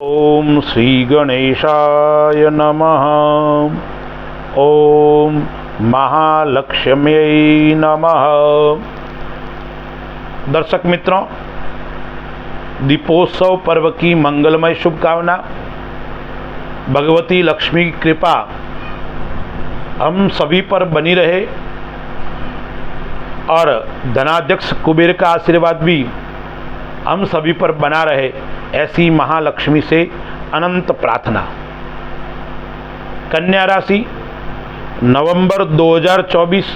ओम श्री गणेशाय नमः। ओम महालक्ष्म्यै नमः। दर्शक मित्रों, दीपोत्सव पर्व की मंगलमय शुभकामना। भगवती लक्ष्मी की कृपा हम सभी पर बनी रहे और धनाध्यक्ष कुबेर का आशीर्वाद भी हम सभी पर बना रहे, ऐसी महालक्ष्मी से अनंत प्रार्थना। कन्या राशि नवंबर 2024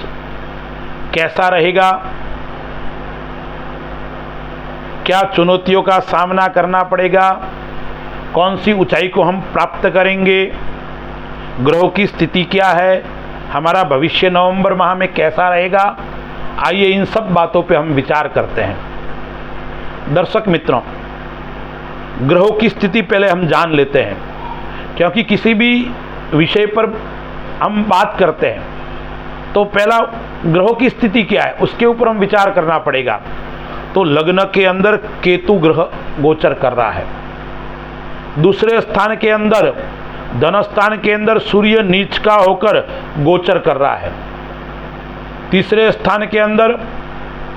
कैसा रहेगा? क्या चुनौतियों का सामना करना पड़ेगा? कौन सी ऊंचाई को हम प्राप्त करेंगे? ग्रहों की स्थिति क्या है? हमारा भविष्य नवंबर माह में कैसा रहेगा? आइए इन सब बातों पे हम विचार करते हैं। दर्शक मित्रों, ग्रहों की स्थिति पहले हम जान लेते हैं, क्योंकि किसी भी विषय पर हम बात करते हैं तो पहला ग्रहों की स्थिति क्या है उसके ऊपर हम विचार करना पड़ेगा। तो लग्न के अंदर केतु ग्रह गोचर कर रहा है। दूसरे स्थान के अंदर धन स्थान के अंदर सूर्य नीच का होकर गोचर कर रहा है। तीसरे स्थान के अंदर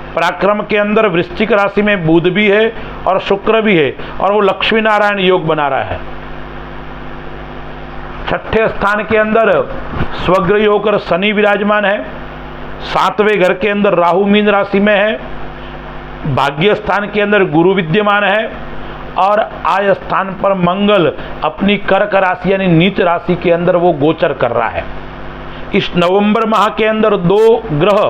पराक्रम के अंदर वृश्चिक राशि में बुध भी है और शुक्र भी है और वो लक्ष्मी नारायण योग बना रहा है। छठे स्थान के अंदर स्वग्रही होकर शनि विराजमान है। सातवें घर के अंदर राहु मीन राशि में है। भाग्य स्थान के अंदर गुरु विद्यमान है और आय स्थान पर मंगल अपनी कर्क राशि यानी नीच राशि के अंदर वो गोचर कर रहा है। इस नवंबर माह के अंदर दो ग्रह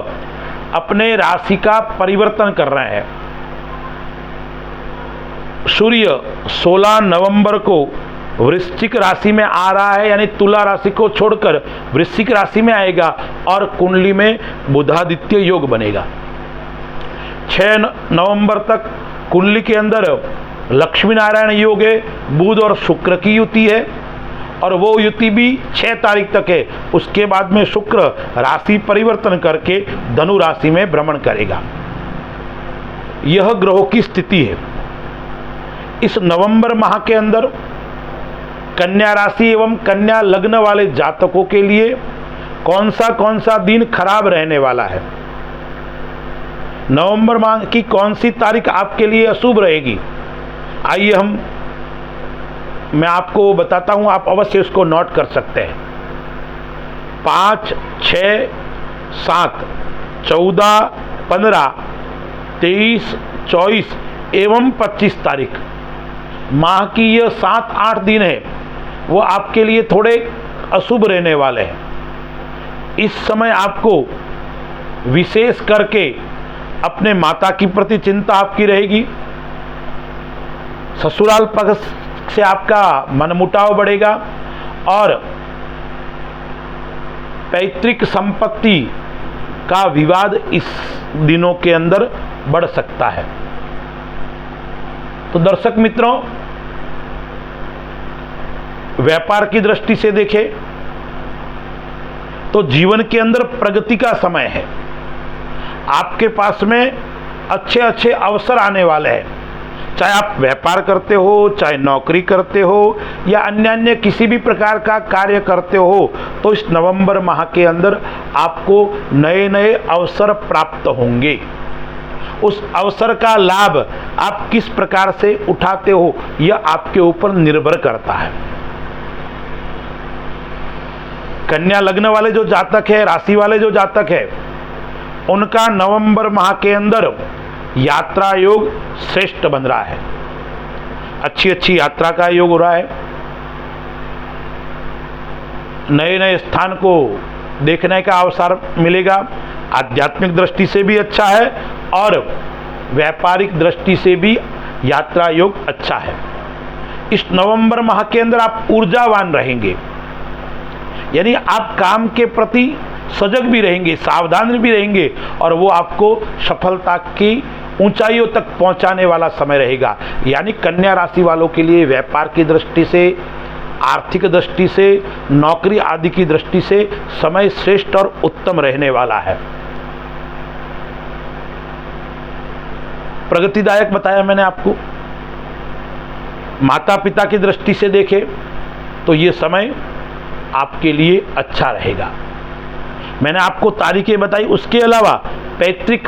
अपने राशि का परिवर्तन कर रहे हैं। सूर्य 16 नवंबर को वृश्चिक राशि में आ रहा है, यानी तुला राशि को छोड़कर वृश्चिक राशि में आएगा और कुंडली में बुधादित्य योग बनेगा। 6 नवंबर तक कुंडली के अंदर लक्ष्मी नारायण योग है, बुध और शुक्र की युति है और वो युति भी 6 तारीख तक है। उसके बाद में शुक्र राशि परिवर्तन करके धनु राशि में भ्रमण करेगा। यह ग्रहों की स्थिति है। इस नवंबर माह के अंदर कन्या राशि एवं कन्या लग्न वाले जातकों के लिए कौन सा दिन खराब रहने वाला है? नवंबर माह की कौन सी तारीख आपके लिए अशुभ रहेगी? आइए मैं आपको बताता हूं, आप अवश्य इसको नोट कर सकते हैं। 5, 6, 7, 14, 15, 23, 24 एवं 25 तारीख माह की यह 7-8 दिन है, वो आपके लिए थोड़े अशुभ रहने वाले हैं। इस समय आपको विशेष करके अपने माता की प्रति चिंता आपकी रहेगी। ससुराल पक्ष से आपका मनमुटाव बढ़ेगा और पैतृक संपत्ति का विवाद इस दिनों के अंदर बढ़ सकता है। तो दर्शक मित्रों, व्यापार की दृष्टि से देखें तो जीवन के अंदर प्रगति का समय है। आपके पास में अच्छे अवसर आने वाले हैं। चाहे आप व्यापार करते हो, चाहे नौकरी करते हो या अन्य किसी भी प्रकार का कार्य करते हो, तो इस नवंबर माह के अंदर आपको नए अवसर प्राप्त होंगे। उस अवसर का लाभ आप किस प्रकार से उठाते हो यह आपके ऊपर निर्भर करता है। कन्या लग्न वाले जो जातक है, राशि वाले जो जातक है, उनका नवंबर माह के अंदर यात्रा योग श्रेष्ठ बन रहा है। अच्छी यात्रा का योग हो रहा है। नए स्थान को देखने का अवसर मिलेगा। आध्यात्मिक दृष्टि से भी अच्छा है और व्यापारिक दृष्टि से भी यात्रा योग अच्छा है। इस नवंबर माह के अंदर आप ऊर्जावान रहेंगे, यानी आप काम के प्रति सजग भी रहेंगे, सावधान भी रहेंगे और वो आपको सफलता की ऊंचाइयों तक पहुंचाने वाला समय रहेगा। यानी कन्या राशि वालों के लिए व्यापार की दृष्टि से, आर्थिक दृष्टि से, नौकरी आदि की दृष्टि से समय श्रेष्ठ और उत्तम रहने वाला है। प्रगतिदायक बताया मैंने आपको। माता पिता की दृष्टि से देखें तो ये समय आपके लिए अच्छा रहेगा। मैंने आपको तारीखें बताई, उसके अलावा पैतृक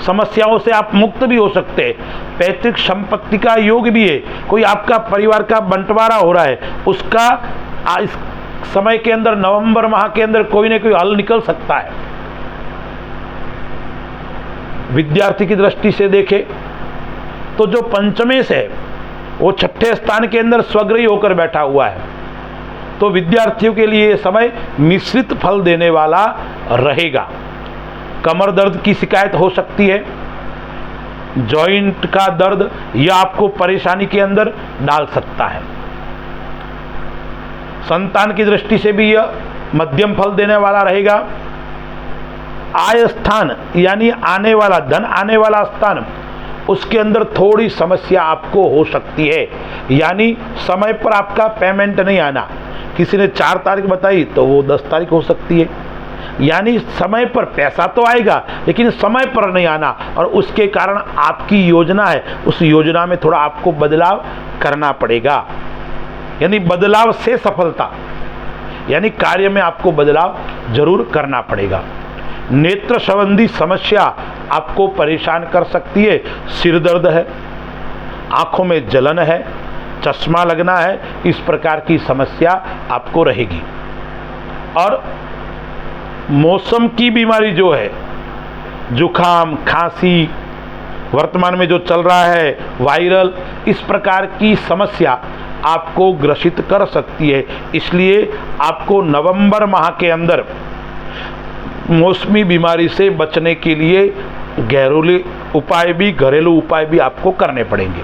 समस्याओं से आप मुक्त भी हो सकते हैं। पैतृक संपत्ति का योग भी है, कोई आपका परिवार का बंटवारा हो रहा है, उसका इस समय के अंदर, नवंबर माह के अंदर कोई न कोई हल निकल सकता है। विद्यार्थी की दृष्टि से देखें तो जो पंचमेश है वो छठे स्थान के अंदर स्वग्रही होकर बैठा हुआ है, तो विद्यार्थियों के लिए ये समय मिश्रित फल देने वाला रहेगा। कमर दर्द की शिकायत हो सकती है, जॉइंट का दर्द, यह आपको परेशानी के अंदर डाल सकता है। संतान की दृष्टि से भी यह मध्यम फल देने वाला रहेगा। आय स्थान यानी आने वाला धन, आने वाला स्थान, उसके अंदर थोड़ी समस्या आपको हो सकती है, यानी समय पर आपका पेमेंट नहीं आना। किसी ने 4 तारीख बताई तो वो 10 तारीख हो सकती है, यानी समय पर पैसा तो आएगा लेकिन समय पर नहीं आना, और उसके कारण आपकी योजना है उस योजना में थोड़ा आपको बदलाव करना पड़ेगा। यानी बदलाव से सफलता, यानी कार्य में आपको बदलाव जरूर करना पड़ेगा। नेत्र संबंधी समस्या आपको परेशान कर सकती है, सिर दर्द है, आंखों में जलन है, चश्मा लगना है, इस प्रकार की समस्या आपको रहेगी। और मौसम की बीमारी जो है, जुखाम, खांसी, वर्तमान में जो चल रहा है वायरल, इस प्रकार की समस्या आपको ग्रसित कर सकती है। इसलिए आपको नवंबर माह के अंदर मौसमी बीमारी से बचने के लिए घरेलू उपाय भी आपको करने पड़ेंगे।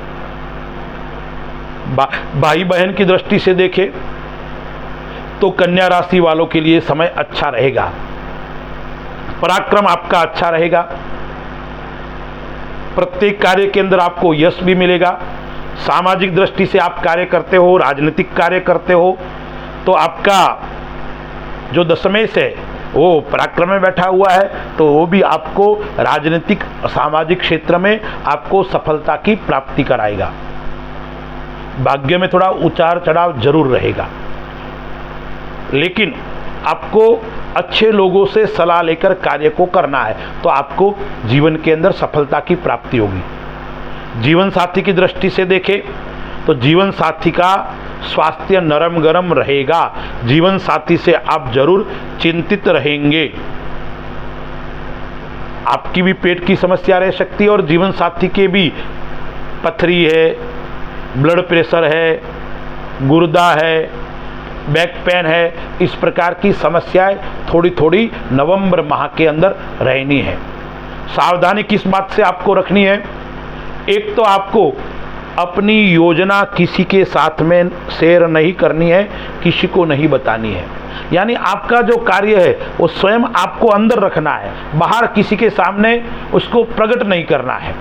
भाई बहन की दृष्टि से देखें तो कन्या राशि वालों के लिए समय अच्छा रहेगा। पराक्रम आपका अच्छा रहेगा, प्रत्येक कार्य के अंदर आपको यश भी मिलेगा। सामाजिक दृष्टि से आप कार्य करते हो, राजनीतिक कार्य करते हो, तो आपका जो दशमेश है वो पराक्रम में बैठा हुआ है, तो वो भी आपको राजनीतिक सामाजिक क्षेत्र में आपको सफलता की प्राप्ति कराएगा। भाग्य में थोड़ा उतार चढ़ाव जरूर रहेगा, लेकिन आपको अच्छे लोगों से सलाह लेकर कार्य को करना है, तो आपको जीवन के अंदर सफलता की प्राप्ति होगी। जीवन साथी की दृष्टि से देखें तो जीवन साथी का स्वास्थ्य नरम गरम रहेगा। जीवन साथी से आप जरूर चिंतित रहेंगे। आपकी भी पेट की समस्या रह सकती है और जीवन साथी के भी पथरी है, ब्लड प्रेशर है, गुर्दा है, बैक पेन है, इस प्रकार की समस्याएं थोड़ी थोड़ी नवंबर माह के अंदर रहनी है। सावधानी किस बात से आपको रखनी है? एक तो आपको अपनी योजना किसी के साथ में शेयर नहीं करनी है, किसी को नहीं बतानी है। यानी आपका जो कार्य है वो स्वयं आपको अंदर रखना है, बाहर किसी के सामने उसको प्रकट नहीं करना है।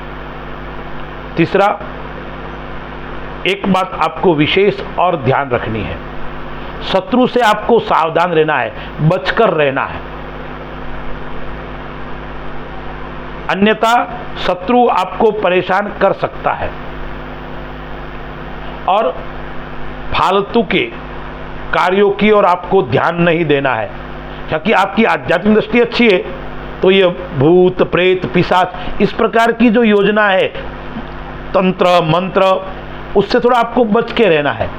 तीसरा, एक बात आपको विशेष और ध्यान रखनी है, शत्रु से आपको सावधान रहना है, बचकर रहना है, अन्यथा शत्रु आपको परेशान कर सकता है। और फालतू के कार्यों की ओर आपको ध्यान नहीं देना है, क्योंकि आपकी आध्यात्मिक दृष्टि अच्छी है, तो ये भूत प्रेत पिशाच इस प्रकार की जो योजना है, तंत्र मंत्र, उससे थोड़ा आपको बच के रहना है।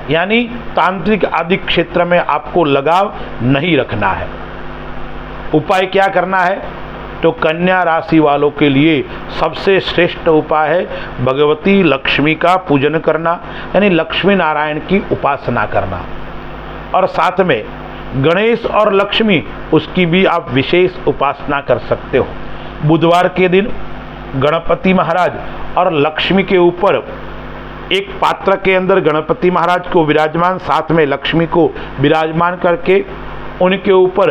यानी तांत्रिक आदि क्षेत्र में आपको लगाव नहीं रखना है। उपाय क्या करना है? तो कन्या राशि वालों के लिए सबसे श्रेष्ठ उपाय है भगवती लक्ष्मी का पूजन करना, यानी लक्ष्मी नारायण की उपासना करना, और साथ में गणेश और लक्ष्मी उसकी भी आप विशेष उपासना कर सकते हो। बुधवार के दिन गणपति महाराज और लक्ष्मी के ऊपर एक पात्र के अंदर गणपति महाराज को विराजमान, साथ में लक्ष्मी को विराजमान करके उनके ऊपर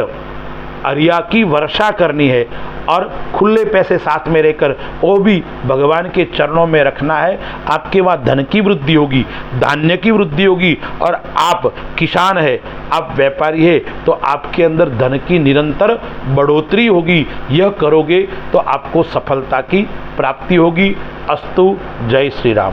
अरिया की वर्षा करनी है, और खुले पैसे साथ में रहकर वो भी भगवान के चरणों में रखना है। आपके वहाँ धन की वृद्धि होगी, धान्य की वृद्धि होगी, और आप किसान है, आप व्यापारी है, तो आपके अंदर धन की निरंतर बढ़ोतरी होगी। यह करोगे तो आपको सफलता की प्राप्ति होगी। अस्तु। जय श्री राम।